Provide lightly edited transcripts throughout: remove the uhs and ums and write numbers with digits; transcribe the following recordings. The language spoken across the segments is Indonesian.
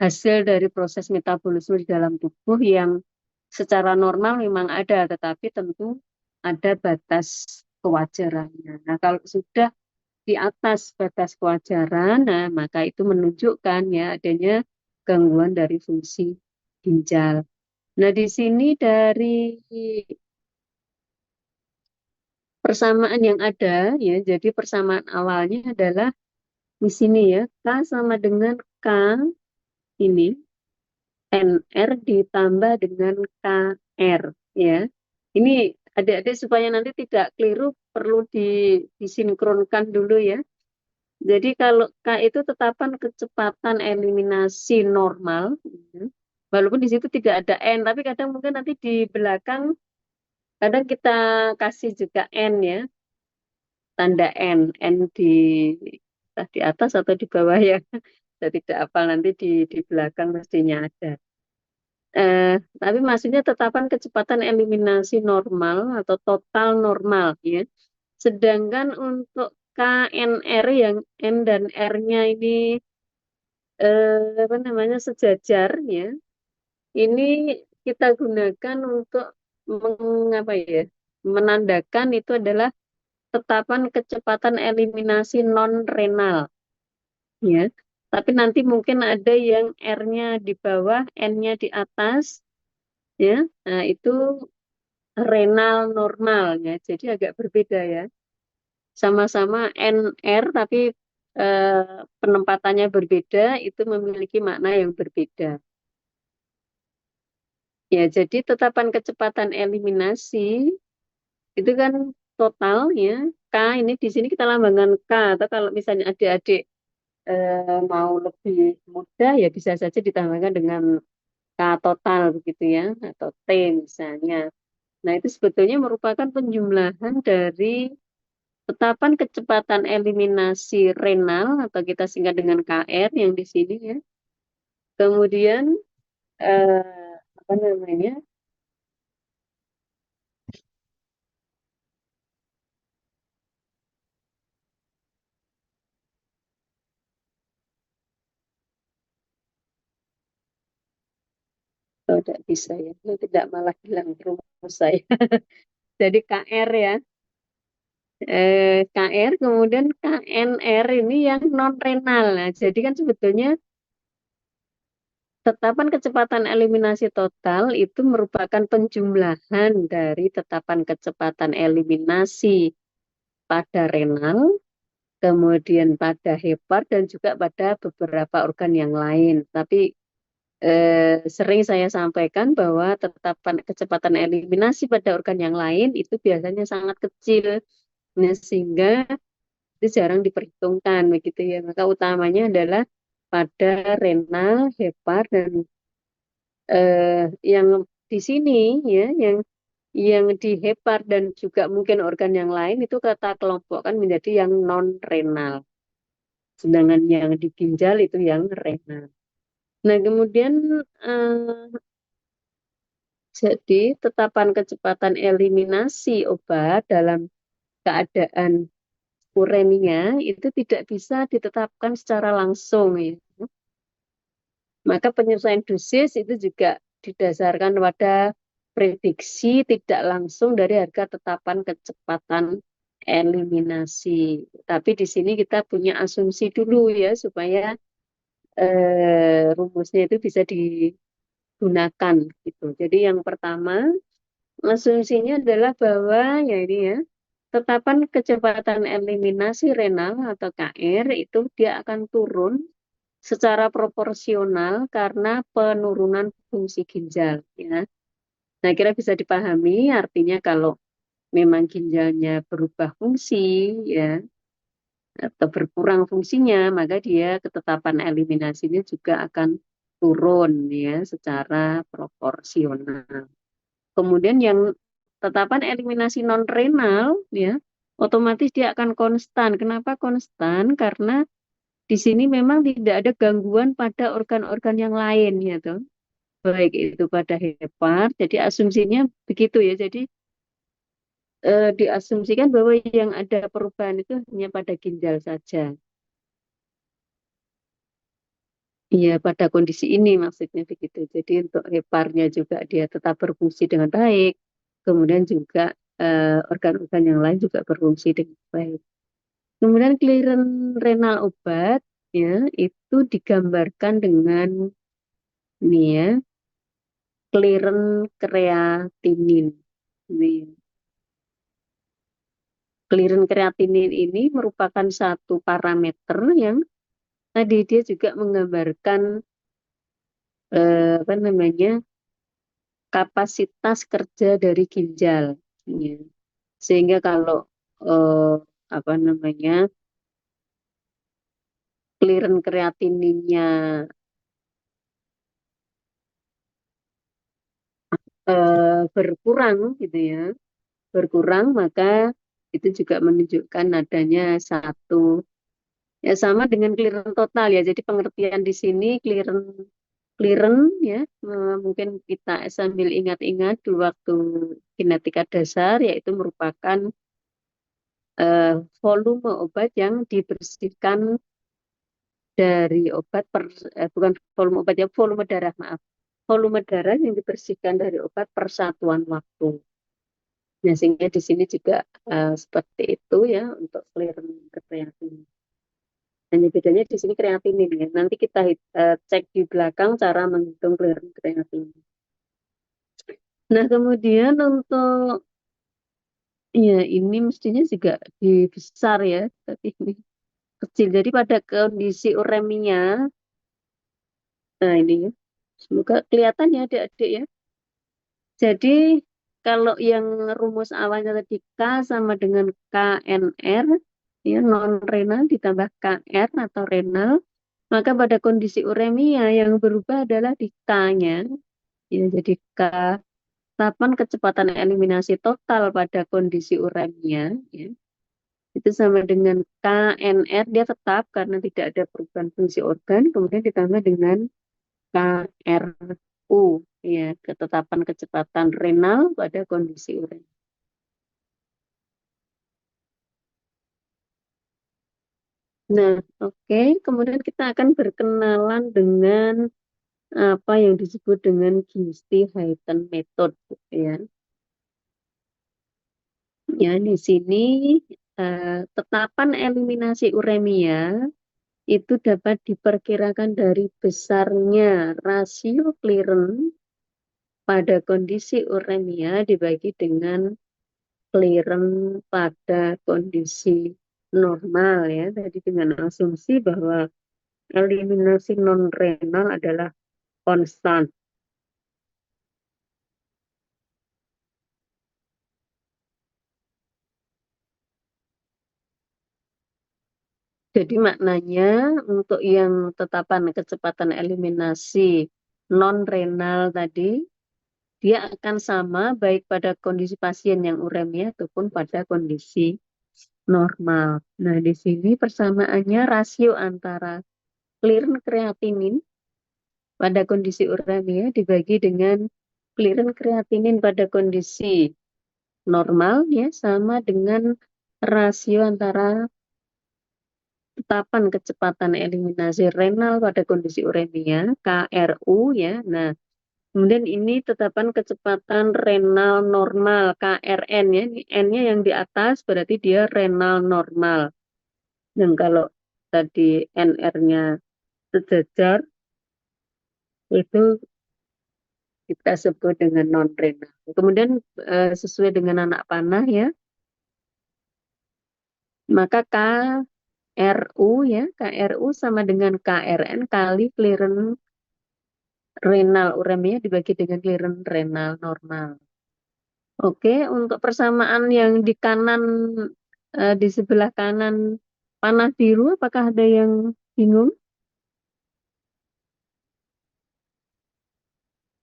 hasil dari proses metabolisme di dalam tubuh yang secara normal memang ada, tetapi tentu ada batas kewajarannya. Nah, kalau sudah di atas batas kewajaran, nah maka itu menunjukkan ya adanya gangguan dari fungsi ginjal. Nah, di sini dari persamaan yang ada ya, jadi persamaan awalnya adalah di sini ya, K sama dengan K ini, NR ditambah dengan KR ya. Ini adik-adik supaya nanti tidak keliru perlu disinkronkan dulu ya. Jadi kalau K itu tetapan kecepatan eliminasi normal, ya. Walaupun di situ tidak ada N, tapi kadang mungkin nanti di belakang kadang kita kasih juga N ya, tanda N di atas atau di bawah ya. Saya tidak hafal nanti di belakang mestinya ada. Tapi maksudnya tetapan kecepatan eliminasi normal atau total normal ya. Sedangkan untuk KNR yang N dan R-nya ini apa namanya sejajar ya. Ini kita gunakan untuk mengapa ya? Menandakan itu adalah tetapan kecepatan eliminasi non renal ya. Tapi nanti mungkin ada yang R-nya di bawah, N-nya di atas ya. Nah, itu renal normal ya. Jadi agak berbeda ya. Sama-sama NR tapi penempatannya berbeda, itu memiliki makna yang berbeda. Ya, jadi tetapan kecepatan eliminasi itu kan total ya. K ini di sini kita lambangkan K, atau kalau misalnya adik-adik mau lebih mudah ya bisa saja ditambahkan dengan K total begitu ya, atau T misalnya. Nah, itu sebetulnya merupakan penjumlahan dari tetapan kecepatan eliminasi renal atau kita singkat dengan KR yang di sini ya. Kemudian apa namanya? Oh, tidak bisa ya. Ini tidak malah hilang rumus saya. Jadi KR ya. KR kemudian KNR ini yang non renal. Nah, jadi kan sebetulnya tetapan kecepatan eliminasi total itu merupakan penjumlahan dari tetapan kecepatan eliminasi pada renal, kemudian pada hepar dan juga pada beberapa organ yang lain. Tapi sering saya sampaikan bahwa tetapan kecepatan eliminasi pada organ yang lain itu biasanya sangat kecil, nah, sehingga itu jarang diperhitungkan begitu ya. Maka utamanya adalah pada renal, hepar dan yang di sini ya, yang di hepar dan juga mungkin organ yang lain itu kata kelompokkan menjadi yang non renal. Sedangkan yang di ginjal itu yang renal. Nah, kemudian eh, jadi tetapan kecepatan eliminasi obat dalam keadaan uremia itu tidak bisa ditetapkan secara langsung ya. Maka penyesuaian dosis itu juga didasarkan pada prediksi tidak langsung dari harga tetapan kecepatan eliminasi. Tapi di sini kita punya asumsi dulu ya supaya rumusnya itu bisa digunakan gitu. Jadi yang pertama asumsinya adalah bahwa ya ini ya tetapan kecepatan eliminasi renal atau KR itu dia akan turun secara proporsional karena penurunan fungsi ginjal ya. Nah, kira bisa dipahami artinya kalau memang ginjalnya berubah fungsi ya atau berkurang fungsinya, maka dia ketetapan eliminasinya juga akan turun ya secara proporsional. Kemudian yang tetapan eliminasi non renal ya otomatis dia akan konstan. Kenapa konstan? Karena di sini memang tidak ada gangguan pada organ-organ yang lain ya toh. Baik itu pada hepar. Jadi asumsinya begitu ya. Jadi diasumsikan bahwa yang ada perubahan itu hanya pada ginjal saja. Iya, pada kondisi ini maksudnya begitu. Jadi untuk heparnya juga dia tetap berfungsi dengan baik. Kemudian juga organ-organ yang lain juga berfungsi dengan baik. Kemudian clearance renal obat ya itu digambarkan dengan ini ya, clearance kreatinin. Ini. Clearance kreatinin ini merupakan satu parameter yang tadi dia juga menggambarkan apa namanya kapasitas kerja dari ginjal. Ya. Sehingga kalau eh, apa namanya clearance kreatininnya berkurang gitu ya, berkurang maka itu juga menunjukkan adanya satu ya sama dengan clearance total ya. Jadi pengertian di sini clearance clearance ya mungkin kita sambil ingat-ingat di waktu kinetika dasar yaitu merupakan eh, volume obat yang dibersihkan dari obat bukan volume obat ya volume darah maaf volume darah yang dibersihkan dari obat per satuan waktu. Nah, sehingga di sini juga seperti itu ya untuk clearance kreatin. Hanya bedanya di sini kreatinin ya. Nanti kita cek di belakang cara menghitung clearance kreatin. Nah, kemudian untuk ya ini mestinya juga dibesar ya, tapi ini kecil. Jadi pada kondisi uremia, nah ini ya, semoga kelihatan ya adik-adik ya. Jadi kalau yang rumus awalnya tadi K sama dengan KNR, ya non renal ditambah KR atau renal, maka pada kondisi uremia yang berubah adalah di K-nya, ya jadi K tahapan kecepatan eliminasi total pada kondisi uremia, ya, itu sama dengan KNR dia tetap karena tidak ada perubahan fungsi organ, kemudian ditambah dengan KRU ya ketetapan kecepatan renal pada kondisi urin. Nah, oke. Kemudian kita akan berkenalan dengan apa yang disebut dengan Gisti-Hytten method ya. Ya, di sini tetapan eliminasi uremia itu dapat diperkirakan dari besarnya rasio clearance pada kondisi uremia dibagi dengan clearance pada kondisi normal ya. Tadi dengan asumsi bahwa eliminasi non-renal adalah konstan. Jadi maknanya untuk yang tetapan kecepatan eliminasi non-renal tadi, dia akan sama baik pada kondisi pasien yang uremia ataupun pada kondisi normal. Nah, di sini persamaannya rasio antara clearance kreatinin pada kondisi uremia dibagi dengan clearance kreatinin pada kondisi normal ya sama dengan rasio antara tetapan kecepatan eliminasi renal pada kondisi uremia KRU ya. Nah, kemudian ini tetapan kecepatan renal normal KRN ya. N-nya yang di atas berarti dia renal normal. Dan kalau tadi NR-nya sejajar itu kita sebut dengan non-renal. Kemudian sesuai dengan anak panah ya, maka KRU ya, KRU sama dengan KRN kali clearance renal uremia dibagi dengan clearance renal normal. Oke, untuk persamaan yang di kanan di sebelah kanan panah biru, apakah ada yang bingung?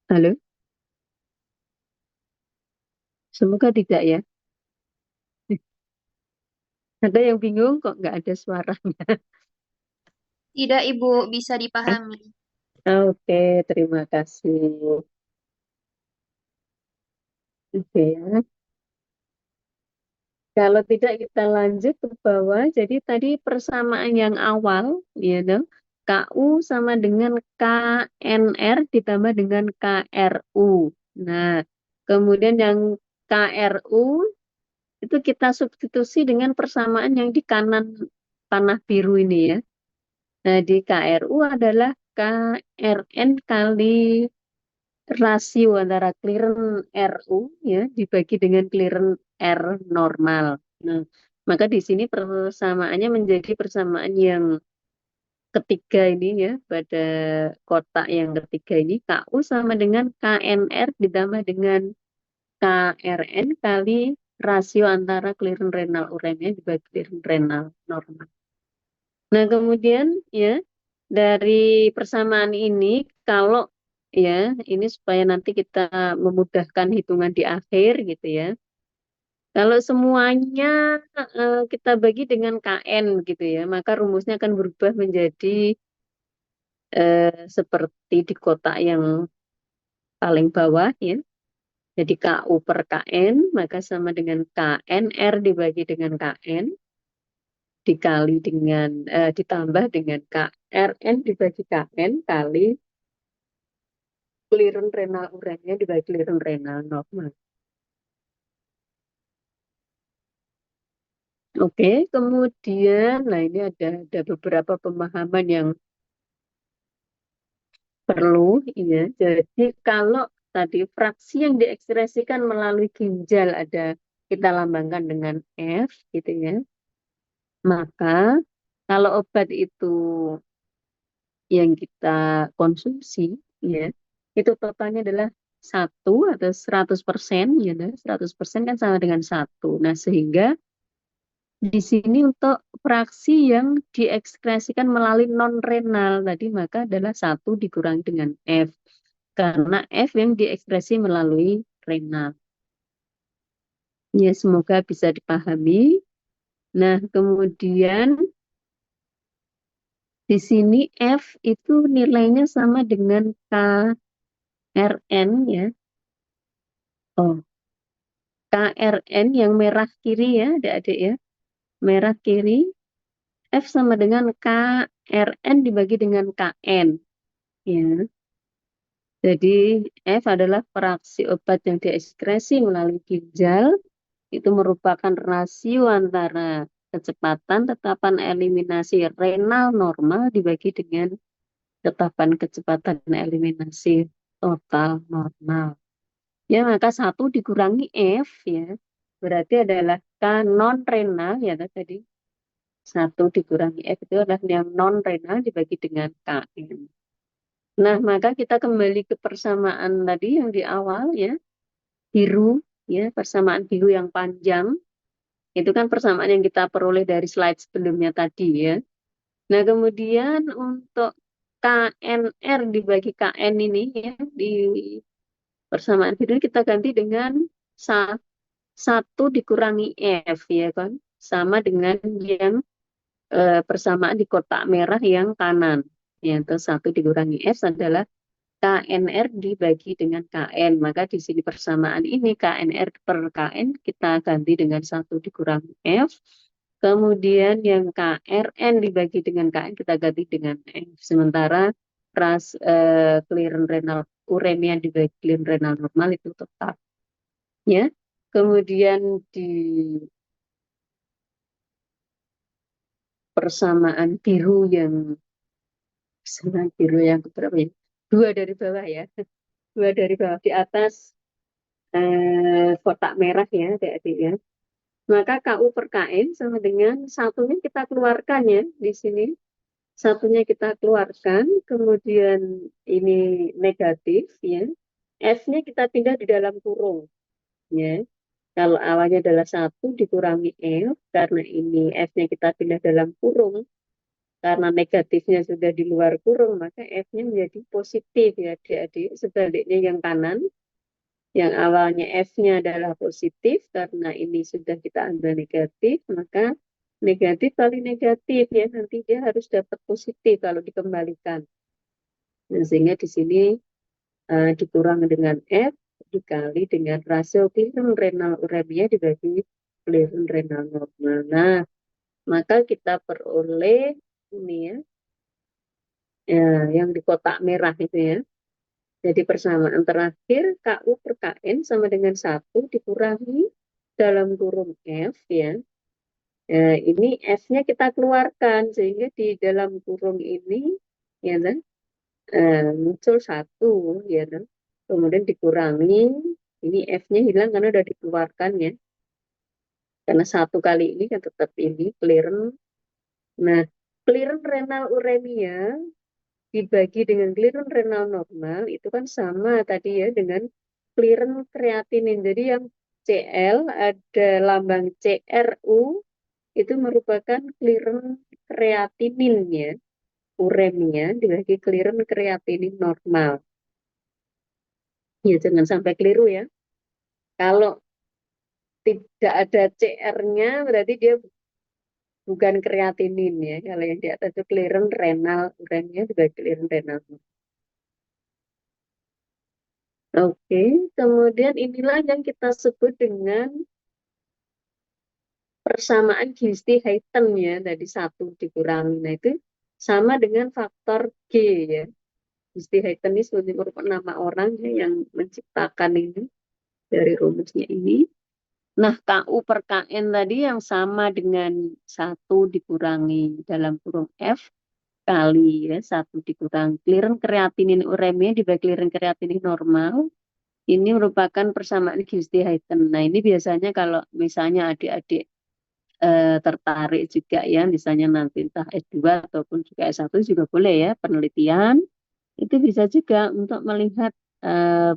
Halo, semoga tidak ya. Ada yang bingung kok nggak ada suaranya. Tidak, Ibu, bisa dipahami. Oke, terima kasih. Oke ya. Kalau tidak kita lanjut ke bawah. Jadi tadi persamaan yang awal, ya, no? KU sama dengan KNR ditambah dengan KRU. Nah, kemudian yang KRU itu kita substitusi dengan persamaan yang di kanan panah biru ini ya. Nah, di KRU adalah KRN kali rasio antara clearance RU ya dibagi dengan clearance R normal. Nah, maka di sini persamaannya menjadi persamaan yang ketiga ini ya, pada kotak yang ketiga ini KU sama dengan KNR ditambah dengan KRN kali rasio antara clearance renal uremia dibagi clearance renal normal. Nah, kemudian ya dari persamaan ini kalau ya ini supaya nanti kita memudahkan hitungan di akhir gitu ya. Kalau semuanya kita bagi dengan KN gitu ya, maka rumusnya akan berubah menjadi seperti di kotak yang paling bawah ya. Jadi KU per KN maka sama dengan KNR dibagi dengan KN dikali dengan ditambah dengan KRN dibagi KN kali clearance renal uremia dibagi clearance renal normal. Oke, kemudian, nah ini ada beberapa pemahaman yang perlu, ya. Jadi kalau tadi fraksi yang diekspresikan melalui ginjal ada kita lambangkan dengan F, gitu ya. Maka kalau obat itu yang kita konsumsi, ya, itu totalnya adalah 1 atau 100%, ya, 100% kan sama dengan 1. Nah, sehingga di sini untuk fraksi yang diekspresikan melalui non-renal tadi maka adalah 1 dikurangi dengan F. Karena F yang diekspresi melalui renal. Ya, semoga bisa dipahami. Nah, kemudian di sini F itu nilainya sama dengan KRN ya. Oh, KRN yang merah kiri ya, adik-adik ya. Merah kiri. F sama dengan KRN dibagi dengan KN. Ya. Jadi F adalah fraksi obat yang diekskresi melalui ginjal. Itu merupakan rasio antara kecepatan tetapan eliminasi renal normal dibagi dengan tetapan kecepatan eliminasi total normal. Ya, maka 1 dikurangi F ya. Berarti adalah K non renal ya tadi. 1 dikurangi F itu adalah yang non renal dibagi dengan KN. Nah, maka kita kembali ke persamaan tadi yang di awal ya, biru ya, persamaan biru yang panjang. Itu kan persamaan yang kita peroleh dari slide sebelumnya tadi ya. Nah, kemudian untuk KNR dibagi KN ini ya, di persamaan biru kita ganti dengan 1 dikurangi F ya kan. Sama dengan yang persamaan di kotak merah yang kanan. Yaitu 1 dikurangi F adalah KNR dibagi dengan KN. Maka di sini persamaan ini KNR per KN kita ganti dengan 1 dikurangi F. Kemudian yang KRN dibagi dengan KN kita ganti dengan F. Sementara clearance renal uremia dibagi clearance renal normal itu tetap. Ya. Kemudian di persamaan biru yang berapa ya? 2 dari bawah ya. 2 dari bawah di atas kotak merah ya, adik-adik ya. Maka KU per KN sama dengan satunya kita keluarkan ya di sini. Satunya kita keluarkan, kemudian ini negatif ya. F-nya kita pindah di dalam kurung ya. Kalau awalnya adalah 1 dikurangi F, karena ini F-nya kita pindah dalam kurung, karena negatifnya sudah di luar kurung, maka F-nya menjadi positif ya adik-adik. Sebaliknya yang kanan, yang awalnya F-nya adalah positif, karena ini sudah kita ambil negatif, maka negatif kali negatif ya, nanti dia harus dapat positif kalau dikembalikan. Nah, sehingga di sini dikurang dengan F, dikali dengan rasio clearance renal uremia dibagi clearance renal normal. Nah, maka kita peroleh ini ya, Ya, yang di kotak merah itu ya. Jadi persamaan terakhir KU per KN sama dengan 1 dikurangi dalam kurung F ya. Ini F-nya kita keluarkan sehingga di dalam kurung ini ya kan, muncul 1 ya kan. Kemudian dikurangi, ini F-nya hilang karena udah dikeluarkan ya. Karena 1 kali ini kan tetap ini clearance. Nah, clearance renal uremia dibagi dengan clearance renal normal itu kan sama tadi ya dengan clearance kreatinin. Jadi yang Cl ada lambang CRU itu merupakan clearance kreatinin ya. Uremia dibagi clearance kreatinin normal. Ya jangan sampai keliru ya. Kalau tidak ada CR-nya berarti dia bukan kreatinin ya. Kalau yang di atas itu clearance renal uremia dibagi clearance renal. Oke, kemudian inilah yang kita sebut dengan persamaan Giesti-Heiten ya, tadi 1 dikurangi. Nah, itu sama dengan faktor G ya. Giesti-Heiten ini sebenarnya merupakan nama orang ya, yang menciptakan ini dari rumusnya ini. Nah, KU per KN tadi yang sama dengan 1 dikurangi dalam kurung F kali ya, 1 dikurangi clearance kreatinin uremia dibagi clearance kreatinin normal. Ini merupakan persamaan Giesti-Heiten. Nah, ini biasanya kalau misalnya adik-adik tertarik juga ya, misalnya nanti entah S2 ataupun juga S1 juga boleh ya, penelitian. Itu bisa juga untuk melihat eh,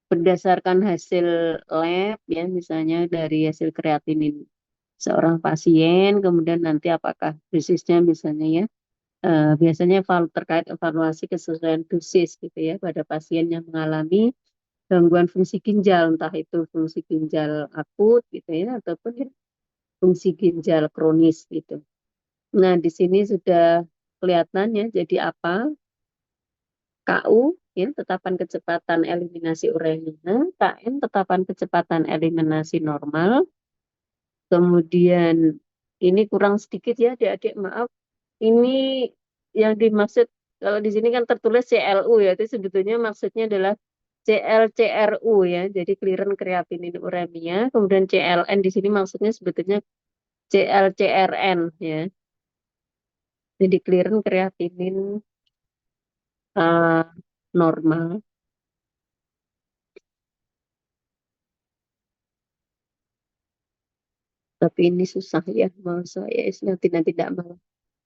berdasarkan hasil lab ya, misalnya dari hasil kreatinin seorang pasien, kemudian nanti apakah dosisnya misalnya ya, biasanya terkait evaluasi kesesuaian dosis gitu ya pada pasien yang mengalami gangguan fungsi ginjal, entah itu fungsi ginjal akut gitu ya, ataupun fungsi ginjal kronis gitu. Nah, di sini sudah kelihatannya jadi apa? KU, ya, tetapan kecepatan eliminasi uremia, KN, tetapan kecepatan eliminasi normal. Kemudian ini kurang sedikit ya, adik-adik, maaf. Ini yang dimaksud, kalau di sini kan tertulis CLU ya, itu sebetulnya maksudnya adalah CLCRU ya, jadi clearance kreatinin uremia. Kemudian CLN di sini maksudnya sebetulnya CLCRN ya. Jadi clearance kreatinin uh, normal. Tapi ini susah ya, mau saya nanti tidak mau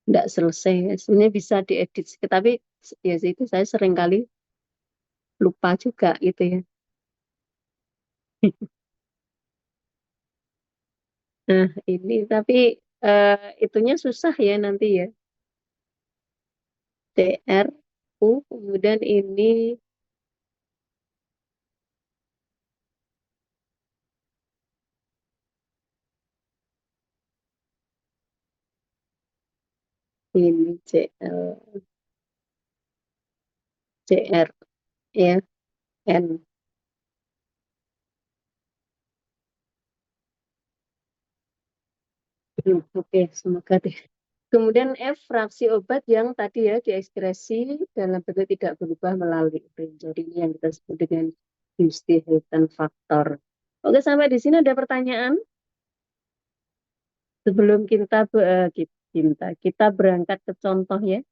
tidak selesai. Sebenarnya bisa diedit, tapi ya itu saya sering kali lupa juga gitu ya. Nah ini tapi eh, itunya susah ya nanti ya. DR U kemudian ini CR ya N. Oke, semoga deh. Kemudian F, fraksi obat yang tadi ya diekspresi dalam bentuk tidak berubah melalui urin. Jadi ini yang kita sebut dengan Giesti-Heiten faktor. Oke, sampai di sini ada pertanyaan? Sebelum kita berangkat ke contoh ya.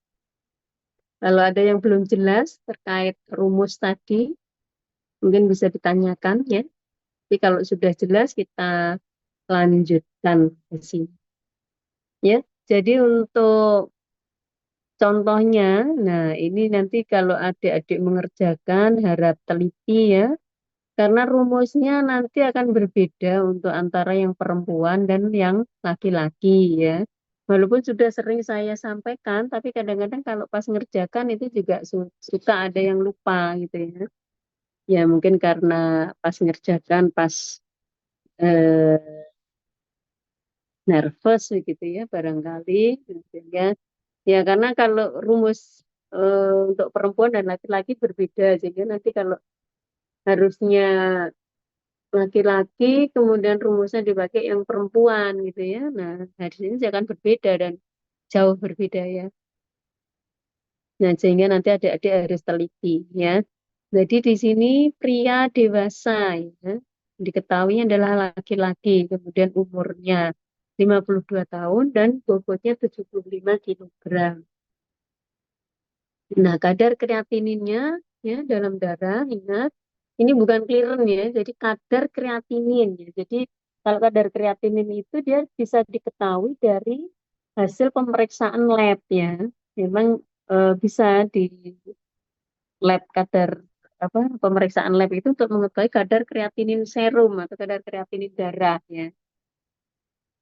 Kalau ada yang belum jelas terkait rumus tadi, mungkin bisa ditanyakan ya. Tapi kalau sudah jelas, kita lanjutkan ke sini. Ya, jadi untuk contohnya, nah ini nanti kalau adik-adik mengerjakan harap teliti ya, karena rumusnya nanti akan berbeda untuk antara yang perempuan dan yang laki-laki ya. Walaupun sudah sering saya sampaikan, tapi kadang-kadang kalau pas ngerjakan itu juga suka ada yang lupa gitu ya. Ya mungkin karena pas ngerjakan, pas eh, nervous gitu ya barangkali. Sehingga ya karena kalau rumus untuk perempuan dan laki-laki berbeda, jadi nanti kalau harusnya laki-laki kemudian rumusnya dipakai yang perempuan gitu ya. Nah, di sini akan berbeda dan jauh berbeda ya. Nah, sehingga nanti adik-adik harus teliti ya. Jadi di sini pria dewasa ya. Diketahui adalah laki-laki, kemudian umurnya 52 tahun dan bobotnya 75 kilogram. Nah, kadar kreatininnya ya dalam darah, ingat, ini bukan clearance ya, jadi kadar kreatinin ya. Jadi kalau kadar kreatinin itu dia bisa diketahui dari hasil pemeriksaan lab ya. Memang bisa di lab kadar apa pemeriksaan lab itu untuk mengetahui kadar kreatinin serum atau kadar kreatinin darah ya.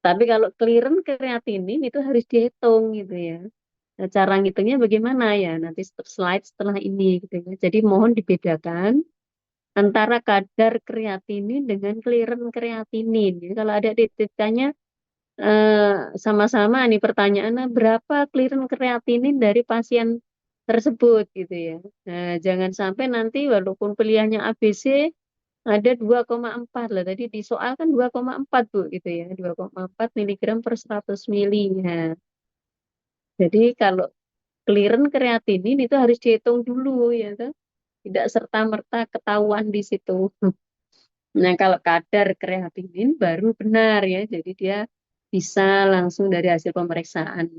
Tapi kalau clearance kreatinin itu harus dihitung gitu ya. Nah, cara ngitungnya bagaimana ya? Nanti slide setelah ini gitu ya. Jadi mohon dibedakan antara kadar kreatinin dengan clearance kreatinin. Jadi kalau ada ditanya sama-sama nih pertanyaannya berapa clearance kreatinin dari pasien tersebut gitu ya. Nah, jangan sampai nanti walaupun pilihannya ABC ada 2,4 lah. Tadi di soal kan 2,4 Bu gitu ya. 2,4 miligram per 100 mili. Nah, jadi kalau clearance kreatinin itu harus dihitung dulu ya toh. Tidak serta-merta ketahuan di situ. Nah, kalau kadar kreatinin baru benar ya. Jadi dia bisa langsung dari hasil pemeriksaan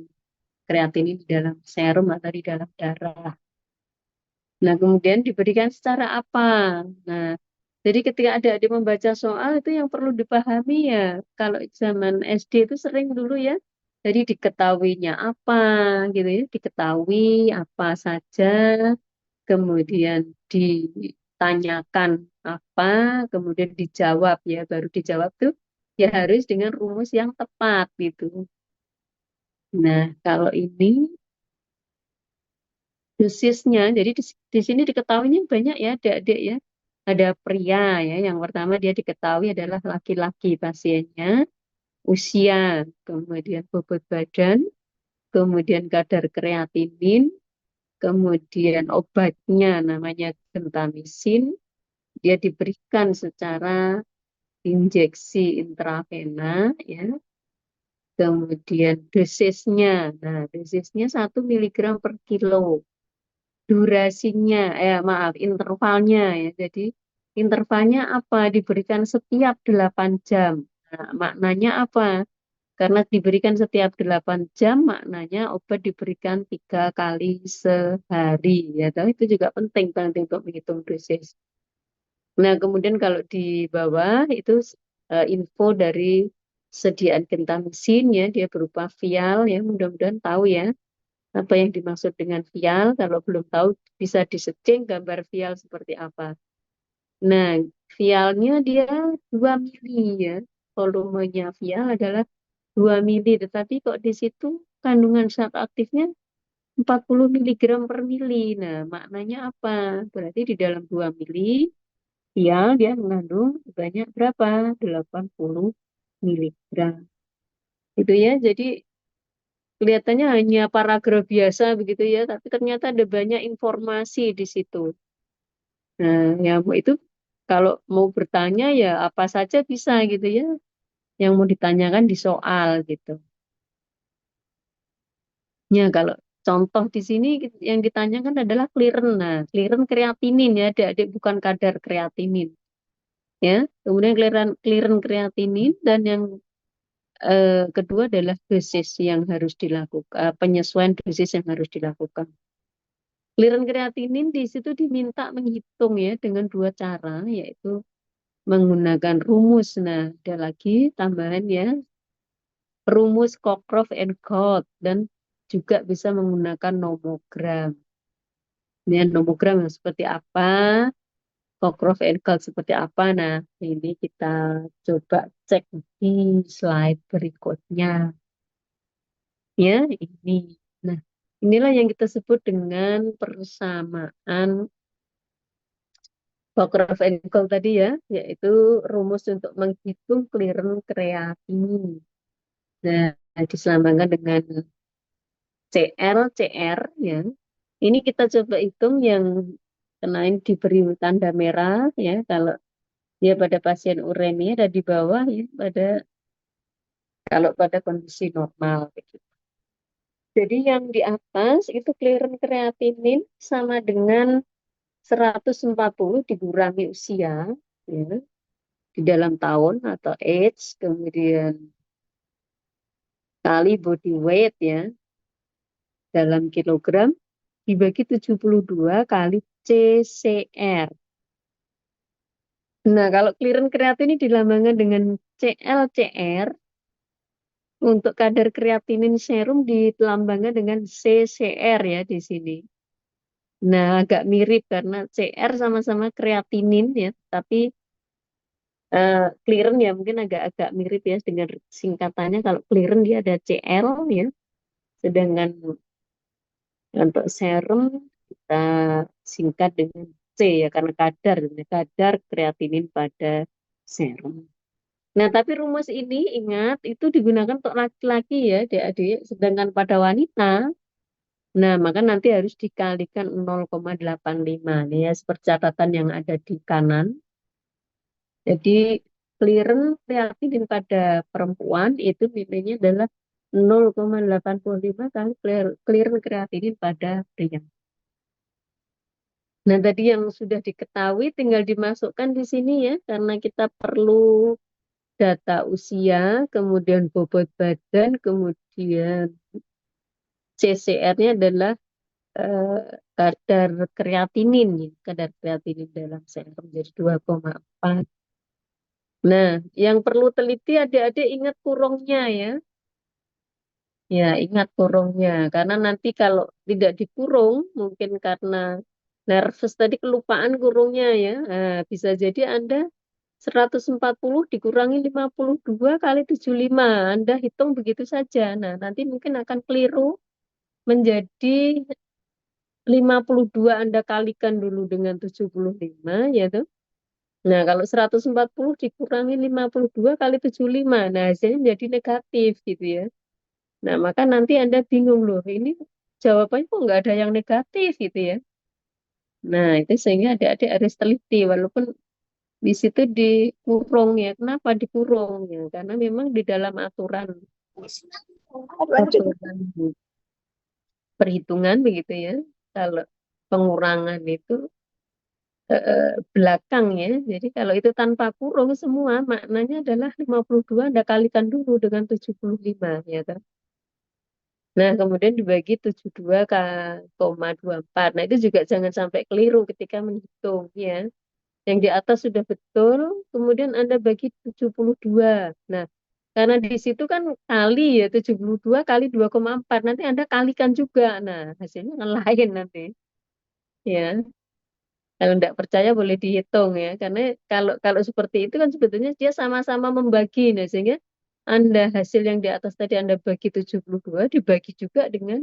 kreatinin di dalam serum atau di dalam darah. Nah, kemudian diberikan secara apa? Nah, jadi ketika adik-adik membaca soal itu yang perlu dipahami ya, kalau zaman SD itu sering dulu ya, jadi diketahuinya apa gitu ya, diketahui apa saja, kemudian ditanyakan apa, kemudian dijawab ya, baru dijawab tuh ya harus dengan rumus yang tepat gitu. Nah, kalau ini dosisnya, jadi di sini diketahuinya banyak ya adik-adik ya. Ada pria ya, yang pertama dia diketahui adalah laki-laki pasiennya, usia, kemudian bobot badan, kemudian kadar kreatinin, kemudian obatnya namanya gentamisin, dia diberikan secara injeksi intravena ya. Kemudian dosisnya, nah dosisnya 1 miligram per kilo. Durasinya, maaf, intervalnya ya. Jadi intervalnya apa? Diberikan setiap 8 jam. Nah, maknanya apa? Karena diberikan setiap 8 jam, maknanya obat diberikan 3 kali sehari. Ya, tahu itu juga penting penting untuk menghitung dosis. Nah, kemudian kalau di bawah itu info dari sediaan gentamisin ya, dia berupa vial ya, mudah-mudahan tahu ya apa yang dimaksud dengan vial. Kalau belum tahu bisa di-searching gambar vial seperti apa. Nah, vialnya dia 2 mili ya. Volumenya vial adalah 2 mili, tetapi kok di situ kandungan zat aktifnya 40 miligram per mili. Nah, maknanya apa? Berarti di dalam 2 mili vial dia mengandung banyak berapa? 80 miligram. Itu ya, jadi kelihatannya hanya paragraf biasa begitu ya, tapi ternyata ada banyak informasi di situ. Nah, ya itu kalau mau bertanya ya apa saja bisa gitu ya, yang mau ditanyakan di soal gitu. Ya kalau contoh di sini yang ditanyakan adalah clearance. Nah, clearance kreatinin ya, adik-adik bukan kadar kreatinin. Ya, kemudian clearance kreatinin dan yang kedua adalah dosis yang harus dilakukan, penyesuaian dosis yang harus dilakukan. Clearance kreatinin di situ diminta menghitung ya dengan 2 cara, yaitu menggunakan rumus. Nah, ada lagi tambahan ya, rumus Cockcroft and Gault dan juga bisa menggunakan nomogram. Ini nomogram yang seperti apa, Cockcroft and Gault seperti apa. Nah, ini kita coba cek di slide berikutnya. Ya, ini. Nah, inilah yang kita sebut dengan persamaan Cockcroft and Gault tadi ya, yaitu rumus untuk menghitung clearance kreatinin. Nah, diselambangkan dengan CR ya. Ini kita coba hitung yang kenain diberi tanda merah ya, kalau dia pada pasien uremia dan di bawah ya pada kalau pada kondisi normal begitu. Jadi yang di atas itu clearance kreatinin sama dengan 140 dikurangi usia, ya, di dalam tahun atau age, kemudian kali body weight ya, dalam kilogram, dibagi 72 kali CCR. Nah, kalau clearance kreatinin dilambangkan dengan CLCR, untuk kadar kreatinin serum dilambangkan dengan CCR ya di sini. Nah, agak mirip karena CR sama-sama kreatinin ya, tapi clearance ya mungkin agak-agak mirip ya dengan singkatannya. Kalau clearance dia ada CL ya, sedangkan untuk serum kita singkat dengan C ya karena kadar kreatinin pada serum. Nah, tapi rumus ini ingat itu digunakan untuk laki-laki ya, adik-adik. Sedangkan pada wanita, nah maka nanti harus dikalikan 0,85 nih ya, seperti catatan yang ada di kanan. Jadi clearance kreatinin pada perempuan itu nilainya adalah 0,85 kali clearance kreatinin pada pria. Nah, tadi yang sudah diketahui tinggal dimasukkan di sini ya, karena kita perlu data usia, kemudian bobot badan, kemudian CCR-nya adalah eh, kadar kreatinin, ya, kadar kreatinin dalam serum jadi 2,4. Nah, yang perlu teliti adik-adik ingat kurungnya ya. Ya, ingat kurungnya. Karena nanti kalau tidak dikurung, mungkin karena nervous tadi kelupaan kurungnya ya. Nah, bisa jadi Anda 140 dikurangi 52 kali 75. Anda hitung begitu saja. Nah, nanti mungkin akan keliru menjadi 52 Anda kalikan dulu dengan 75, ya tuh. Nah, kalau 140 dikurangi 52 kali 75, nah hasilnya menjadi negatif gitu ya. Nah, maka nanti Anda bingung loh, ini jawabannya kok nggak ada yang negatif gitu ya. Nah, itu sehingga adik-adik harus teliti, walaupun di situ dikurung ya. Kenapa dikurung ya? Karena memang di dalam aturan perhitungan begitu ya. Kalau pengurangan itu belakang ya. Jadi kalau itu tanpa kurung semua maknanya adalah 52 Anda kalikan dulu dengan 75 ya toh. Nah, kemudian dibagi 72,24. Nah, itu juga jangan sampai keliru ketika menghitung ya. Yang di atas sudah betul, kemudian Anda bagi 72. Nah, karena di situ kan kali ya 72 kali 2,4. Nanti Anda kalikan juga. Nah, hasilnya kan lain nanti. Ya. Kalau tidak percaya boleh dihitung ya, karena kalau kalau seperti itu kan sebetulnya dia sama-sama membagi, nah sehingga Anda hasil yang di atas tadi Anda bagi 72 dibagi juga dengan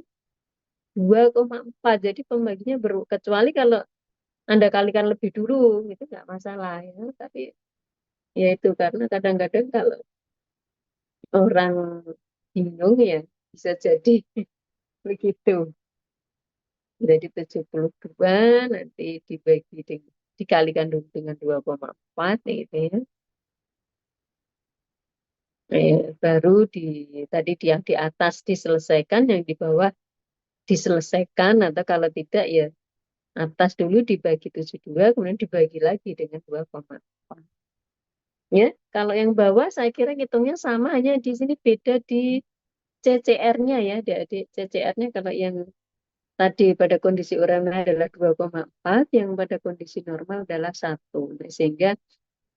2,4. Jadi pembaginya kecuali kalau Anda kalikan lebih dulu itu nggak masalah ya, tapi ya itu karena kadang-kadang kalau orang bingung ya bisa jadi begitu. Jadi 72 nanti dikalikan dulu dengan 2,4 gitu ya. Baru tadi yang di atas diselesaikan, yang di bawah diselesaikan, atau kalau tidak ya atas dulu dibagi 72, kemudian dibagi lagi dengan 2,4. Ya, kalau yang bawah saya kira hitungnya sama, hanya di sini beda di CCR-nya ya, adik-adik. CCR-nya kalau yang tadi pada kondisi uremnya adalah 2,4, yang pada kondisi normal adalah 1. Nah, sehingga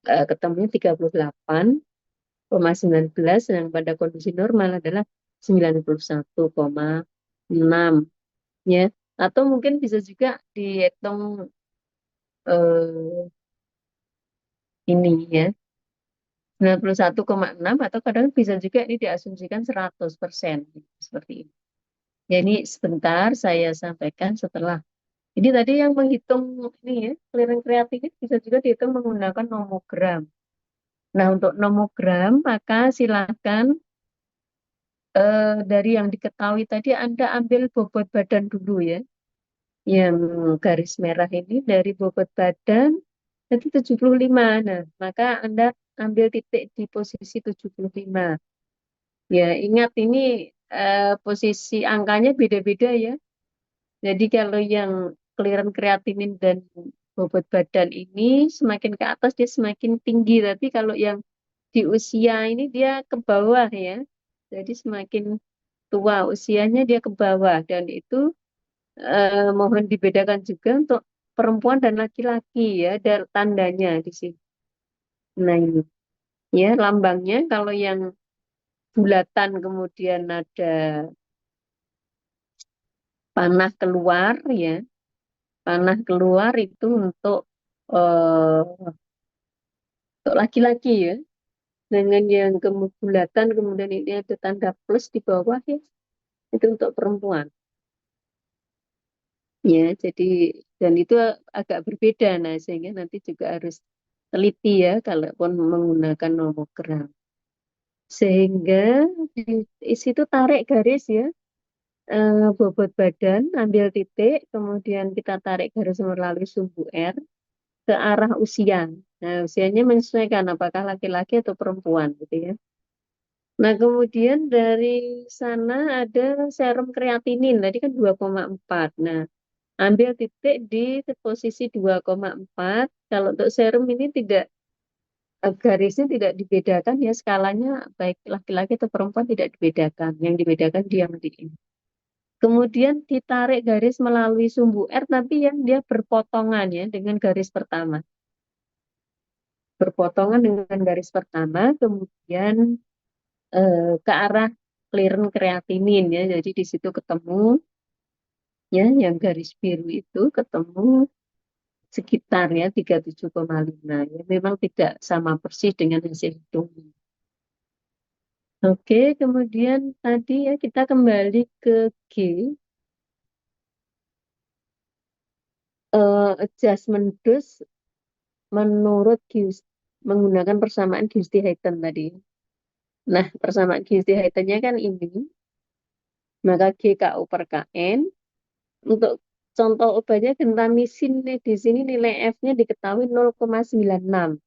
ketemunya 38,19 yang pada kondisi normal adalah 91,6 ya. Atau mungkin bisa juga dihitung eh, ini ya 91,6 atau kadang bisa juga ini diasumsikan 100% seperti ini. Ya, ini sebentar saya sampaikan setelah ini tadi yang menghitung ini ya, clearance kreatinin bisa juga dihitung menggunakan nomogram. Nah, untuk nomogram maka silakan dari yang diketahui tadi Anda ambil bobot badan dulu ya. Yang garis merah ini dari bobot badan itu 75. Nah, maka Anda ambil titik di posisi 75. Ya, ingat ini posisi angkanya beda-beda ya. Jadi kalau yang clearance kreatinin dan bobot badan ini semakin ke atas dia semakin tinggi. Tapi kalau yang di usia ini dia ke bawah ya. Jadi semakin tua usianya dia ke bawah dan itu mohon dibedakan juga untuk perempuan dan laki-laki ya, ada tandanya di sini. Nah ini ya lambangnya kalau yang bulatan kemudian ada panah keluar ya, panah keluar itu untuk laki-laki ya. Dengan yang bulatan kemudian ini ada tanda plus di bawah ya, itu untuk perempuan. Ya, jadi dan itu agak berbeda. Nah, sehingga nanti juga harus teliti ya kalaupun menggunakan nomogram. Sehingga di situ tarik garis ya, bobot badan, ambil titik, kemudian kita tarik garis melalui sumbu R ke arah usia. Nah, usianya menyesuaikan apakah laki-laki atau perempuan gitu ya. Nah, kemudian dari sana ada serum kreatinin, tadi kan 2,4. Nah, ambil titik di posisi 2,4. Kalau untuk serum ini tidak garisnya tidak dibedakan ya skalanya baik laki-laki atau perempuan tidak dibedakan. Yang dibedakan dia di ini. Kemudian ditarik garis melalui sumbu R tapi yang dia berpotongan ya dengan garis pertama. Berpotongan dengan garis pertama kemudian ke arah clearance kreatinin ya. Jadi di situ ketemu ya yang garis biru itu ketemu sekitar ya 37,5 ya. Memang tidak sama persis dengan hasil hitungan. Oke, kemudian tadi ya kita kembali ke G, adjustment dose menurut menggunakan persamaan Giesti-Heighten tadi. Nah, persamaan Giesti-Heightennya kan ini, maka GKU per KN. Untuk contoh obatnya gentamisin nih, di sini nilai F-nya diketahui 0,96.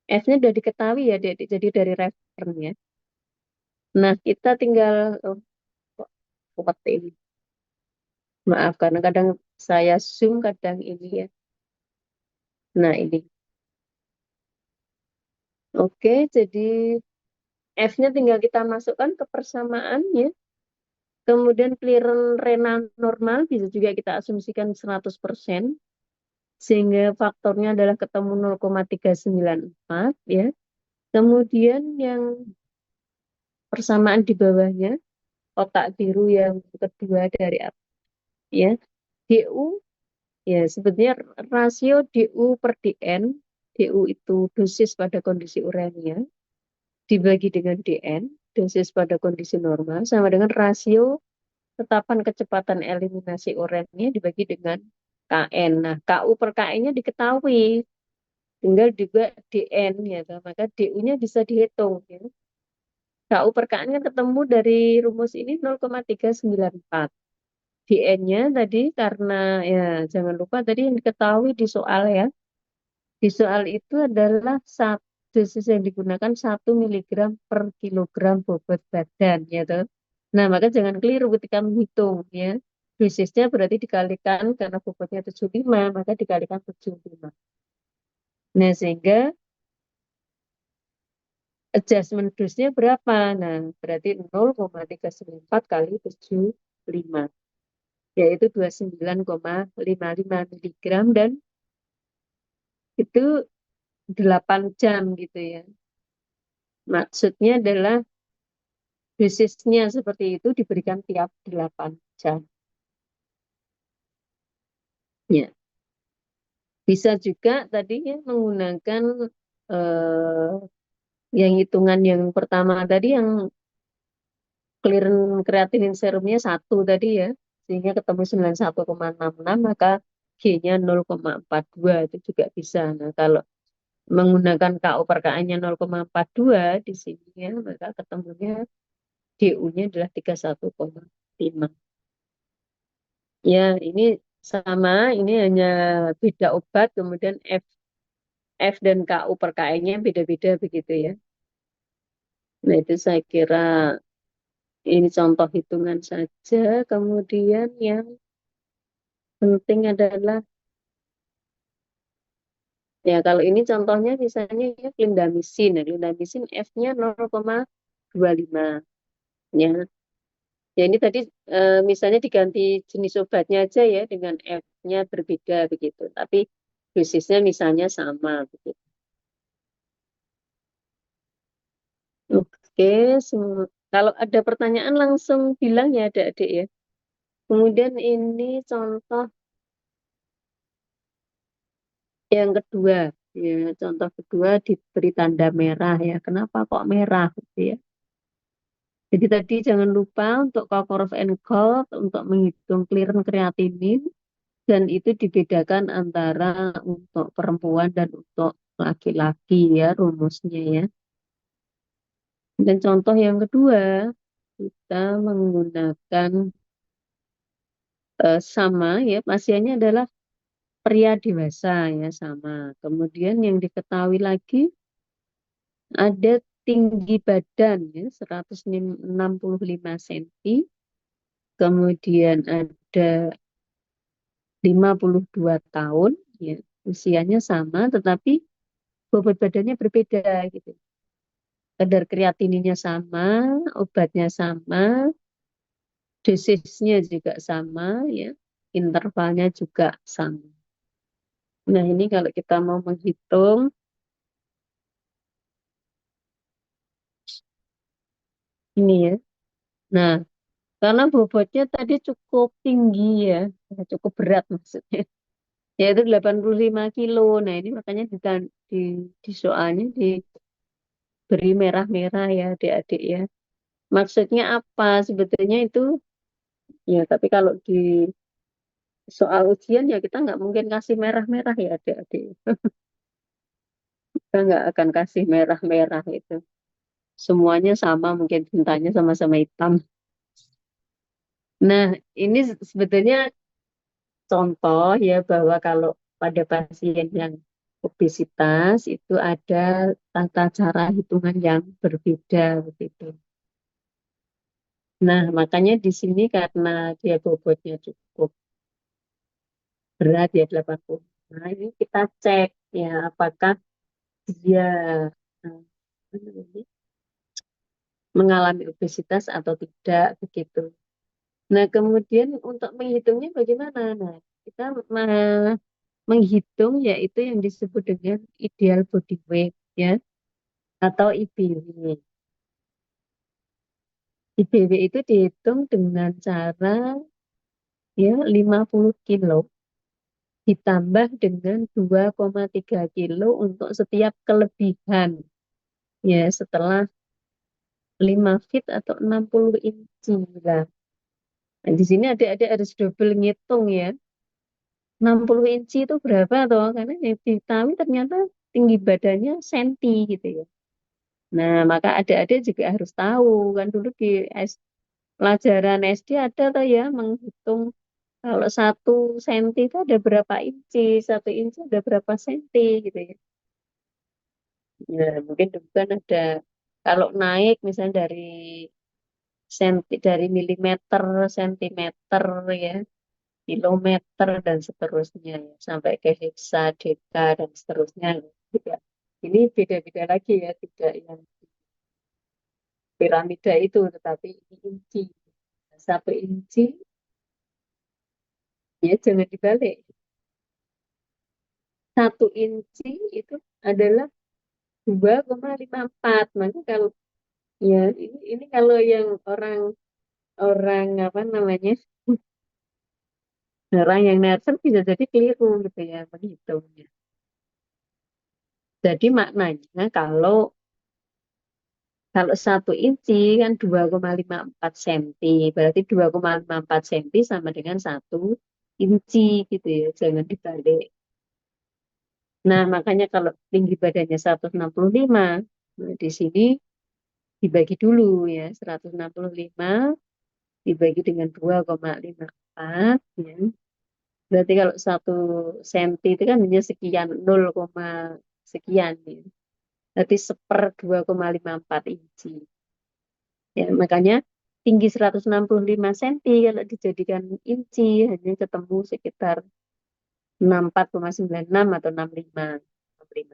F-nya sudah diketahui ya, jadi dari referennya. Nah, kita tinggal, oh, kok kuat ini. Maaf, karena kadang saya zoom, kadang ini ya. Nah, ini. Oke, jadi F-nya tinggal kita masukkan ke persamaannya. Kemudian clearance renal normal bisa juga kita asumsikan 100%. Sehingga faktornya adalah ketemu 0,394 ya. Kemudian yang persamaan di bawahnya, kotak biru yang kedua dari atas ya. DU ya sebetulnya rasio DU per DN, DU itu dosis pada kondisi uremia dibagi dengan DN, dosis pada kondisi normal sama dengan rasio tetapan kecepatan eliminasi uremia dibagi dengan KN. Nah, KU per KN-nya diketahui, tinggal juga DN ya, maka DU-nya bisa dihitung ya. KU per KN-nya ketemu dari rumus ini 0,394. DN-nya tadi karena ya jangan lupa tadi yang diketahui di soal ya. Di soal itu adalah dosis yang digunakan 1 miligram per kilogram bobot badan ya toh. Nah, maka jangan keliru ketika menghitung ya. Dosisnya berarti dikalikan karena bobotnya 75, maka dikalikan 75. Nah, sehingga adjustment dose-nya berapa? Nah, berarti 0,394 kali 75, yaitu 29,55 miligram dan itu 8 jam gitu ya. Maksudnya adalah dosisnya seperti itu diberikan tiap 8 jam. Ya, bisa juga tadi ya menggunakan eh, yang hitungan yang pertama tadi yang clearance kreatinin serumnya 1 tadi ya, sehingga ketemu 91,66 maka G-nya 0,42 itu juga bisa. Nah, kalau menggunakan KU per KA-nya 0,42 di sini ya, maka ketemunya DU-nya adalah 31,5. Ya, ini sama, ini hanya beda obat, kemudian F dan KU per KA-nya beda-beda begitu ya. Nah, itu saya kira Ini contoh hitungan saja. Kemudian yang penting adalah, ya kalau ini contohnya misalnya ya clindamycin. Nah, clindamycin F-nya 0,25. Ya. Ya ini tadi misalnya diganti jenis obatnya aja ya dengan F-nya berbeda begitu. Tapi dosisnya misalnya sama begitu. Oke, kalau ada pertanyaan langsung bilang ya adik-adik ya. Kemudian ini contoh yang kedua, ya contoh kedua diberi tanda merah ya. Kenapa kok merah gitu ya? Jadi tadi jangan lupa untuk Cockcroft and Gault untuk menghitung clearance kreatinin dan itu dibedakan antara untuk perempuan dan untuk laki-laki ya rumusnya ya. Dan contoh yang kedua kita menggunakan sama ya pasiennya adalah pria dewasa ya sama. Kemudian yang diketahui lagi ada tinggi badan ya 165 cm. Kemudian ada 52 tahun ya usianya sama tetapi bobot badannya berbeda gitu. Kadar kreatininnya sama, obatnya sama, dosisnya juga sama ya. Intervalnya juga sama. Nah, ini kalau kita mau menghitung ini ya. Nah, karena bobotnya tadi cukup tinggi ya, cukup berat maksudnya, yaitu 85 kilo. Nah, ini makanya di, di soalnya diberi merah-merah ya adik-adik ya. Maksudnya apa? Sebetulnya itu, ya tapi kalau di soal ujian ya kita nggak mungkin kasih merah-merah ya adik-adik. Kita nggak akan kasih merah-merah itu. Semuanya sama, mungkin tintanya sama-sama hitam. Nah, ini sebetulnya contoh ya bahwa kalau pada pasien yang obesitas itu ada tata cara hitungan yang berbeda begitu. Nah, makanya di sini karena dia bobotnya cukup berat ya 80. Nah, ini kita cek ya apakah dia eh, apa namanya, mengalami obesitas atau tidak begitu. Nah, kemudian untuk menghitungnya bagaimana? Nah, kita menghitung yaitu yang disebut dengan ideal body weight ya atau IBW. IBW itu dihitung dengan cara ya 50 kilo ditambah dengan 2,3 kilo untuk setiap kelebihan ya setelah 5 feet atau 60 inci lah. Nah, di sini adik-adik harus double ngitung ya. 60 inci itu berapa toh? Karena yang diketahui ternyata tinggi badannya senti gitu ya. Nah, maka adik-adik juga harus tahu kan dulu di pelajaran SD ada tuh ya menghitung kalau 1 senti itu ada berapa inci, 1 inci ada berapa senti gitu ya. Ya, mungkin dulu kan ada kalau naik misalnya dari milimeter, sentimeter ya, kilometer dan seterusnya ya, sampai ke heksa, deka dan seterusnya juga. Ini beda-beda lagi ya, tidak yang piramida itu, tetapi ini inci. 1 inci ya jangan dibalik. 1 inci itu adalah 2,54. Maka kalau ya ini kalau yang orang orang apa namanya orang yang nervous bisa jadi keliru gitu ya menghitungnya. Jadi maknanya kalau 1 inci kan 2,54 cm. Berarti 2,54 cm sama dengan 1 inci gitu ya. Jangan dibalik. Nah, makanya kalau tinggi badannya 165, nah di sini dibagi dulu ya. 165 dibagi dengan 2,54 ya. Berarti kalau 1 senti itu kan hanya sekian, 0, sekian ya. Berarti 1/2,54 inci. Ya, makanya tinggi 165 cm, kalau dijadikan inci hanya ketemu sekitar 64,96 atau 65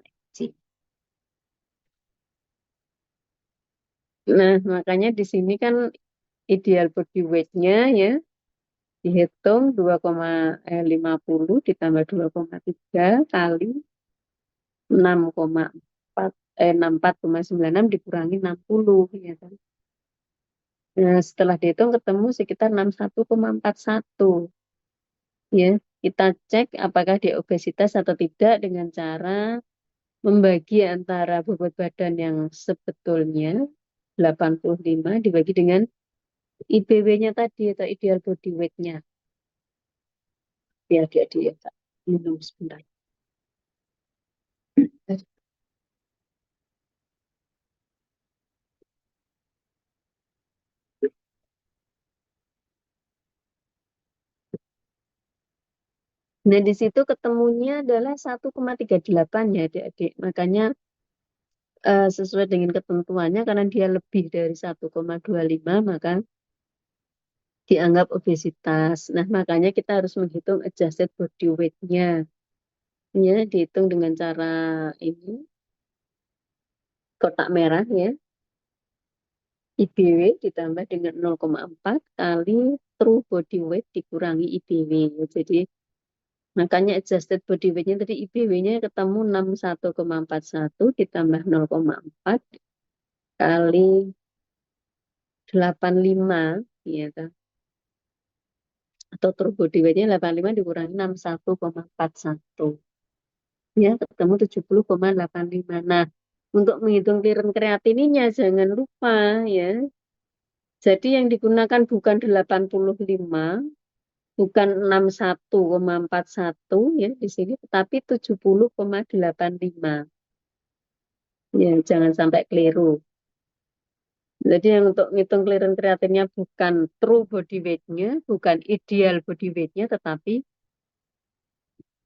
inci. Nah, makanya di sini kan ideal body weight-nya ya dihitung 2,50 ditambah 2,3 kali 6,4 64,96 dikurangi 60 ya kan. Nah, setelah dihitung ketemu sekitar 61,41 ya. Kita cek apakah dia obesitas atau tidak dengan cara membagi antara bobot badan yang sebetulnya 85 dibagi dengan IBW-nya tadi atau ideal body weight-nya. Biar dia minum sebentar. Nah, di situ ketemunya adalah 1,38 ya adik-adik. Makanya sesuai dengan ketentuannya karena dia lebih dari 1,25 maka dianggap obesitas. Nah, makanya kita harus menghitung adjusted body weight-nya. Ya, dihitung dengan cara ini kotak merah ya. IBW ditambah dengan 0,4 kali true body weight dikurangi IBW. Jadi makanya adjusted body weight-nya tadi IBW-nya ketemu 61,41 ditambah 0,4 kali 85 ya kan. Atau true body weight-nya 85 dikurangi 61,41. Ya, ketemu 70,85. Nah, untuk menghitung clearance kreatininya jangan lupa ya. Jadi yang digunakan bukan 85, bukan 61,41 ya di sini, tetapi 70,85. Ya, jangan sampai keliru. Jadi yang untuk ngitung clearance kreatinnya bukan true body weight-nya, bukan ideal body weight-nya, tetapi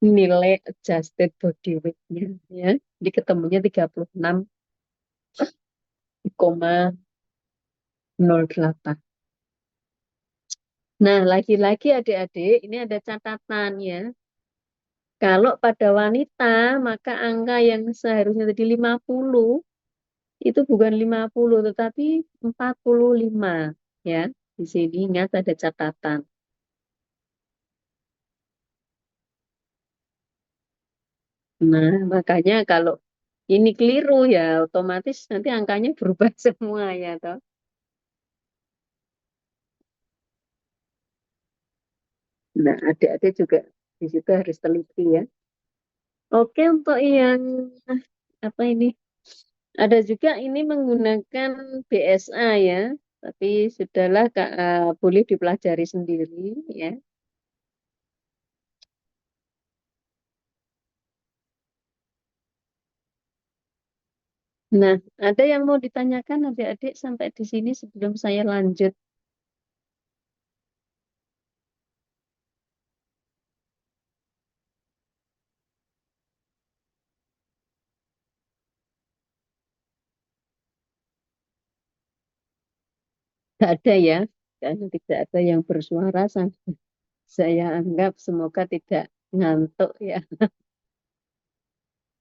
nilai adjusted body weight-nya ya. Jadi ketemunya 36,08. Nah, lagi-lagi adik-adik, ini ada catatan ya. Kalau pada wanita, maka angka yang seharusnya tadi 50, itu bukan 50, tetapi 45. Ya, di sini ingat ada catatan. Nah, makanya kalau ini keliru ya, otomatis nanti angkanya berubah semua ya, toh. Nah, adik-adik juga di situ harus teliti ya. Oke, untuk yang apa ini? Ada juga ini menggunakan BSA ya, tapi sudahlah Kak, boleh dipelajari sendiri ya. Nah, ada yang mau ditanyakan adik-adik sampai di sini sebelum saya lanjut? Tidak ada ya, karena tidak ada yang bersuara. Saya anggap semoga tidak ngantuk ya.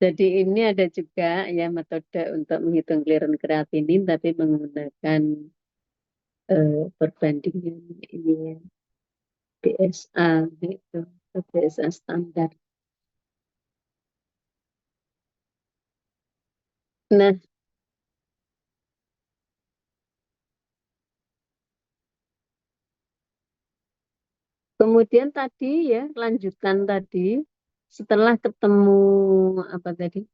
Jadi ini ada juga ya metode untuk menghitung clearance kreatinin tapi menggunakan perbandingan ini ya, BSA gitu, BSA standar. Nah, kemudian tadi ya lanjutan tadi setelah ketemu apa tadi?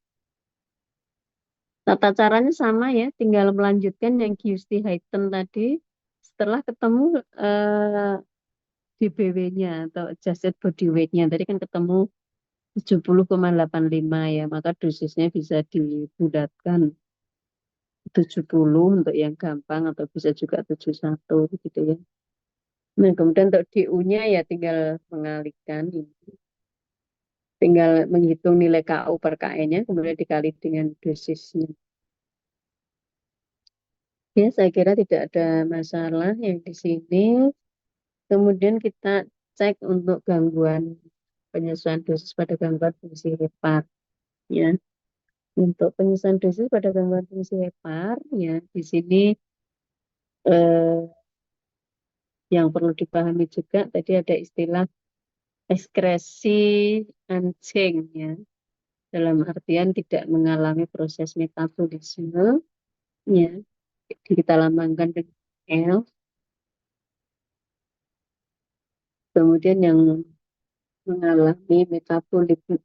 Tata caranya sama ya, tinggal melanjutkan yang Giusti Heighten tadi setelah ketemu DBW-nya atau adjusted body weight-nya. Tadi kan ketemu 70,85 ya, maka dosisnya bisa dibulatkan 70 untuk yang gampang atau bisa juga 71 gitu ya. Nah, kemudian untuk DU-nya ya tinggal mengalihkan, tinggal menghitung nilai KU per KE-nya kemudian dikali dengan dosisnya. Ya, saya kira tidak ada masalah yang di sini. Kemudian kita cek untuk gangguan penyesuaian dosis pada gangguan fungsi hepar. Ya, untuk penyesuaian dosis pada gangguan fungsi hepar, ya di sini eh, yang perlu dipahami juga tadi ada istilah ekskresi anjing ya. Dalam artian tidak mengalami proses metabolisme, ya, kita lambangkan dengan L. Kemudian yang mengalami metabolisme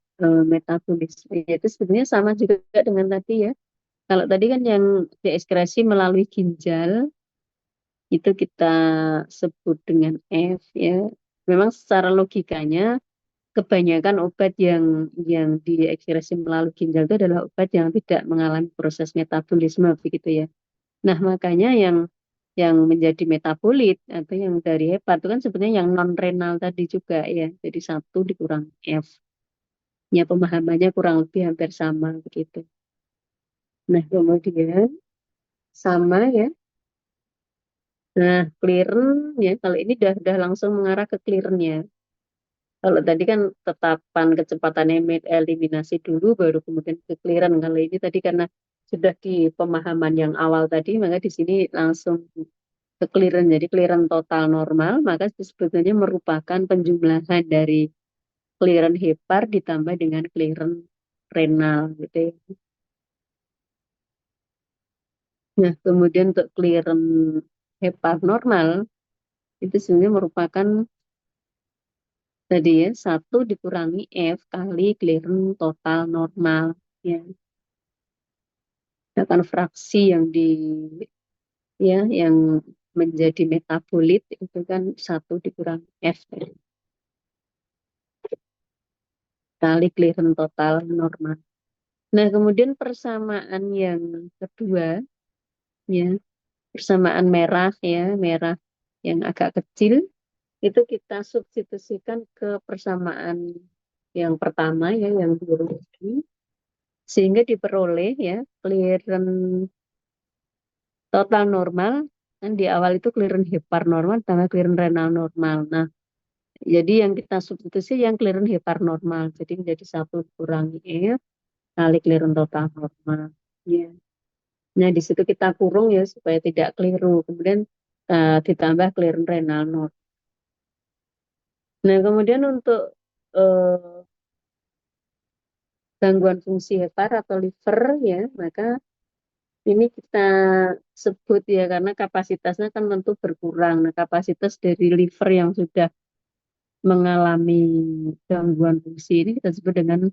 itu sebenarnya sama juga dengan tadi ya. Kalau tadi kan yang diekskresi melalui ginjal itu kita sebut dengan F ya. Memang secara logikanya kebanyakan obat yang diekskresi melalui ginjal itu adalah obat yang tidak mengalami proses metabolisme begitu ya. Nah, makanya yang menjadi metabolit atau yang dari hepat itu kan sebenarnya yang non renal tadi juga ya. Jadi satu dikurang F. Ya, pemahamannya kurang lebih hampir sama begitu. Nah, kemudian sama ya. Nah, clearance ya kalau ini udah langsung mengarah ke clearance-nya. Kalau tadi kan tetapan kecepatan eliminasi dulu baru kemudian ke clearance. Kalau ini tadi karena sudah di pemahaman yang awal tadi, maka di sini langsung ke clearance. Jadi clearance total normal, maka sebetulnya merupakan penjumlahan dari clearance hepar ditambah dengan clearance renal gitu ya. Nah, kemudian untuk clearance hepar normal itu sebenarnya merupakan tadi ya satu dikurangi F kali clearance total normal ya. Akan fraksi yang ya yang menjadi metabolit itu kan satu dikurangi F kali clearance total normal. Nah, kemudian persamaan yang kedua ya, persamaan merah ya, merah yang agak kecil itu kita substitusikan ke persamaan yang pertama ya, yang biru ini, sehingga diperoleh ya clearance total normal kan di awal itu clearance hepar normal tambah clearance renal normal. Nah, jadi yang kita substitusi yang clearance hepar normal. Jadi menjadi satu kurangi F kali clearance total normal. Ya. Nah, di situ kita kurung ya supaya tidak keliru. Kemudian ditambah clearance renal normal. Nah, kemudian untuk eh, gangguan fungsi hepar atau liver ya, maka ini kita sebut ya karena kapasitasnya kan tentu berkurang. Nah, kapasitas dari liver yang sudah mengalami gangguan fungsi ini kita sebut dengan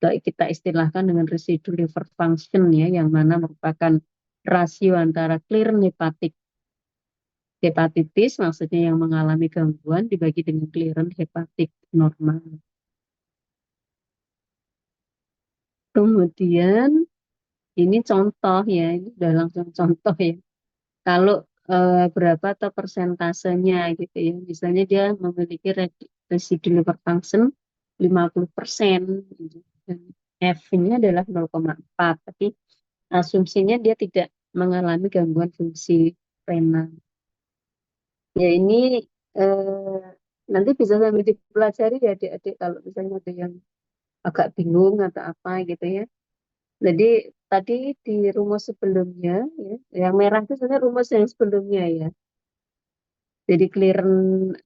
kita istilahkan dengan residu liver function ya, yang mana merupakan rasio antara clearance hepatitis maksudnya yang mengalami gangguan dibagi dengan clearance hepatik normal. Kemudian ini contoh ya, ini udah langsung contoh ya. Kalau berapa atau persentasenya gitu ya. Misalnya dia memiliki residu liver function 50% gitu. Dan F-nya adalah 0,4, tapi asumsinya dia tidak mengalami gangguan fungsi renal. Ya ini eh, nanti bisa sambil dipelajari ya adik-adik kalau misalnya ada yang agak bingung atau apa gitu ya. Jadi tadi di rumus sebelumnya, ya, yang merah itu sebenarnya rumus yang sebelumnya ya. Jadi clearance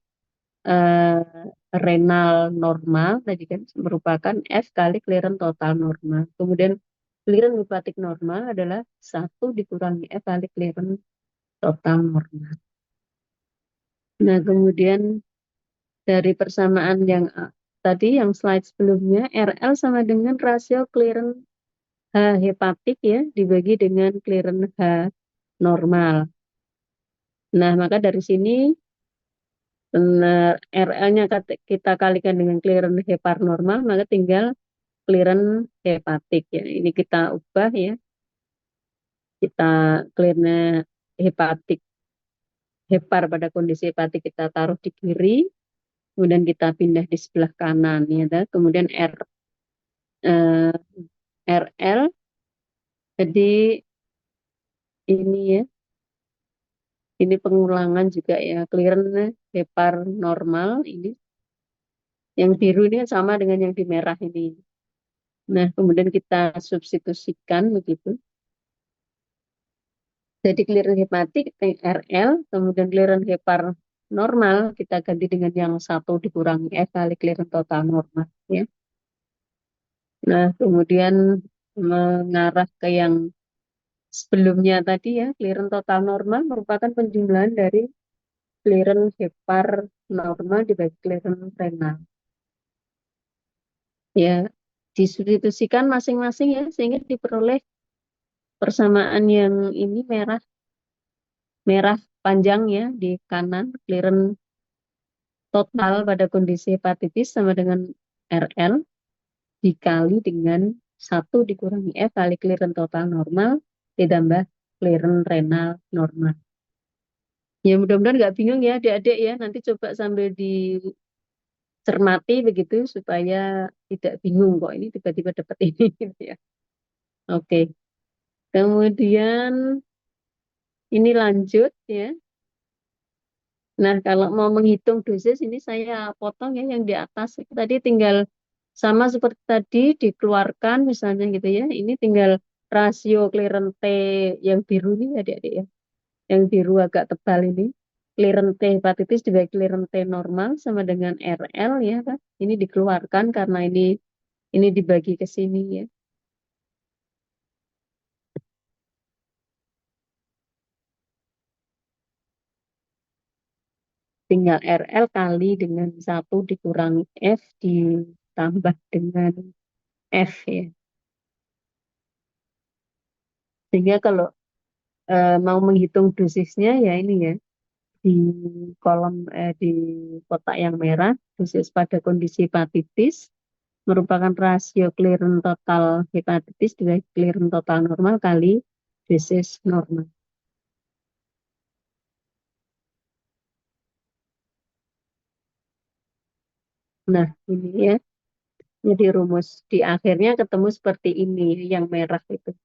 renal normal tadi kan merupakan F kali clearance total normal. Kemudian clearance hepatik normal adalah satu dikurangi F kali clearance total normal. Nah, kemudian dari persamaan yang tadi yang slide sebelumnya, RL sama dengan rasio clearance H hepatik ya dibagi dengan clearance H normal. Nah, maka dari sini RL-nya kita kalikan dengan clearance hepar normal, maka tinggal clearance hepatik ya. Ini kita ubah ya. Kita clearance hepatik hepar pada kondisi hepatik kita taruh di kiri, kemudian kita pindah di sebelah kanan ya. Kemudian RL jadi ini ya Ini pengulangan juga ya, clearance hepar normal ini. Yang biru ini kan sama dengan yang di merah ini. Nah, kemudian kita substitusikan begitu. Jadi clearance hepatik RL, kemudian clearance hepar normal kita ganti dengan yang 1 dikurangi F kali clearance total normal ya. Nah, kemudian mengarah ke yang sebelumnya tadi ya, clearance total normal merupakan penjumlahan dari clearance hepar normal dibagi clearance renal. Ya, disubstitusikan masing-masing ya, sehingga diperoleh persamaan yang ini merah merah panjang ya di kanan, clearance total pada kondisi hepatitis sama dengan RL dikali dengan 1 dikurangi F kali clearance total normal ditambah clearance renal normal. Ya mudah-mudahan nggak bingung ya adik-adik ya. Nanti coba sambil dicermati begitu supaya tidak bingung kok ini tiba-tiba dapat ini gitu ya. Oke. Kemudian ini lanjut ya. Nah, kalau mau menghitung dosis ini saya potong ya yang di atas. Tadi tinggal sama seperti tadi dikeluarkan misalnya gitu ya. Ini tinggal rasio clearance T yang biru ini adik-adik ya. Yang biru agak tebal ini. Clearance T hepatitis dibagi clearance T normal sama dengan RL ya kan. Ini dikeluarkan karena ini dibagi ke sini ya. Tinggal RL kali dengan 1 dikurangi F ditambah dengan F ya. Sehingga kalau mau menghitung dosisnya ya ini ya di kolom di kotak yang merah dosis pada kondisi hepatitis merupakan rasio clearance total hepatitis dibagi clearance total normal kali dosis normal. Nah ini ya jadi rumus di akhirnya ketemu seperti ini yang merah itu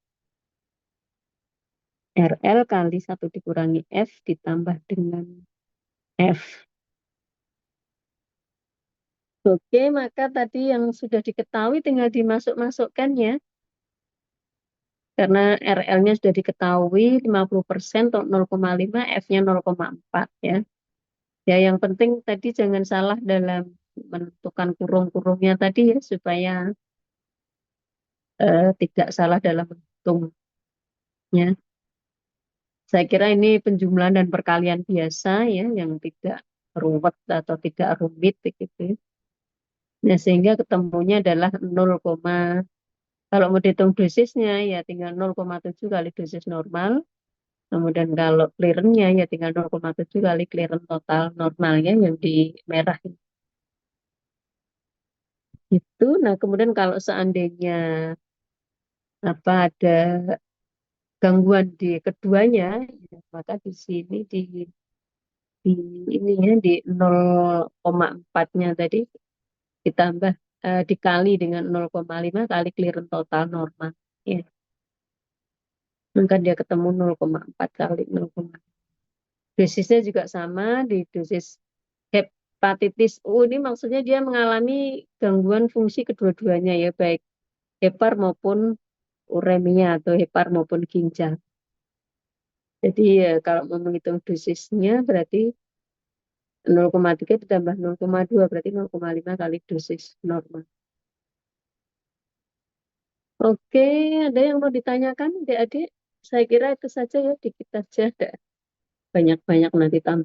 RL kali 1 dikurangi F ditambah dengan F. Oke, maka tadi yang sudah diketahui tinggal dimasuk-masukkan ya. Karena RL-nya sudah diketahui 50% untuk 0,5, F-nya 0,4 ya. Ya, yang penting tadi jangan salah dalam menentukan kurung-kurungnya tadi ya, supaya tidak salah dalam menghitungnya. Saya kira ini penjumlahan dan perkalian biasa ya, yang tidak ruwet atau tidak rumit begitu. Nah, sehingga ketemunya adalah 0, kalau mau dihitung dosisnya ya tinggal 0,7 kali dosis normal. Kemudian kalau clearance-nya ya tinggal 0,7 kali clearance total normalnya yang di merah itu. Nah, kemudian kalau seandainya ada gangguan di keduanya, ya, maka di sini di ini ya di 0,4-nya tadi ditambah dikali dengan 0,5 kali clearance total normal. Ya, maka dia ketemu 0,4 kali 0,5. Dosisnya juga sama di dosis hepatitis U ini maksudnya dia mengalami gangguan fungsi kedua-duanya ya, baik hepar maupun uremia atau hepar maupun ginjal. Jadi ya, kalau mau menghitung dosisnya berarti 0,3 ditambah 0,2 berarti 0,5 kali dosis normal. Oke, ada yang mau ditanyakan adik-adik? Saya kira itu saja ya, dikit aja, ada banyak-banyak nanti tambah.